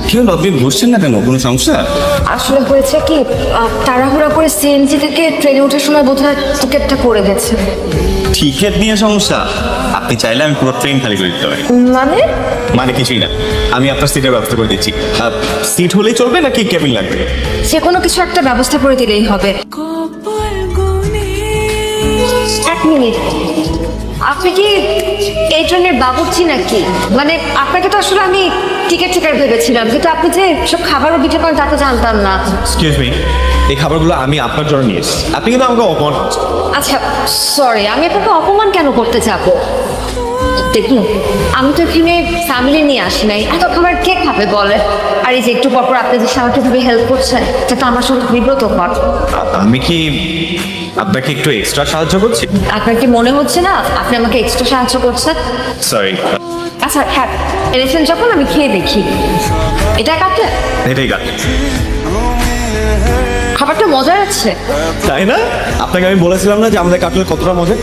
কি হলো, আপনি বসছেন না কেন? কোনো সমস্যা? আসলে হয়েছে কি, তাড়াহুড়া করে সিএনজি থেকে ট্রেনে ওঠার সময় বোধহয় টিকেটটা পড়ে গেছে। টিকিট নিয়ে সমস্যা? আপনি চাইলে আমি পুরো ট্রেন খালি করে দিতে পারি। মানে মানে কিছুই না, আমি আপনার সিটের ব্যবস্থা করে দিচ্ছি। সিট হলেই চলবে নাকি কেবিন লাগবে? যে কোনো কিছু একটা ব্যবস্থা করে দিলেই হবে। এক মিনিট, আপনি কি এই ট্রেনের বাবুর্চি নাকি? মানে আপনাকে তো আসলে আমি টিকিট ভেবেছিলাম, কিন্তু আপনি যে সব খাবারও বিক্রি করেন তা তো জানতাম না। এক্সকিউজ মি, এই খাবারগুলো আমি আপনার জন্য নিয়ে এসেছি, আপনি কিন্তু আমাকে অপমান করছেন। আচ্ছা সরি, আমি আপনাকে অপমান কেন করতে যাবো? দেখুন, আমি তো এখানে ফ্যামিলি নিয়ে আসি নাই, এত খাবার কে খাবে বলে? আর এই যে একটু পরপর আপনি যে আমাকে ভাবে হেল্প করছেন, সেটা আমার সঙ্গে বিব্রত কর। আমি কি আপনাকে একটু এক্সট্রা সাহায্য করছি? আপনার কি মনে হচ্ছে না আপনি আমাকে এক্সট্রা সাহায্য করছেন? সরি। আচ্ছা হ্যাঁ, এনেছেন যখন আমি খেয়ে দেখি। এটা কাটে? এটাই গান। খাবারটা মজার আছে। তাই না? আপনাকে আমি বলেছিলাম না যে আমাদের কাটলেট কতটা মজা?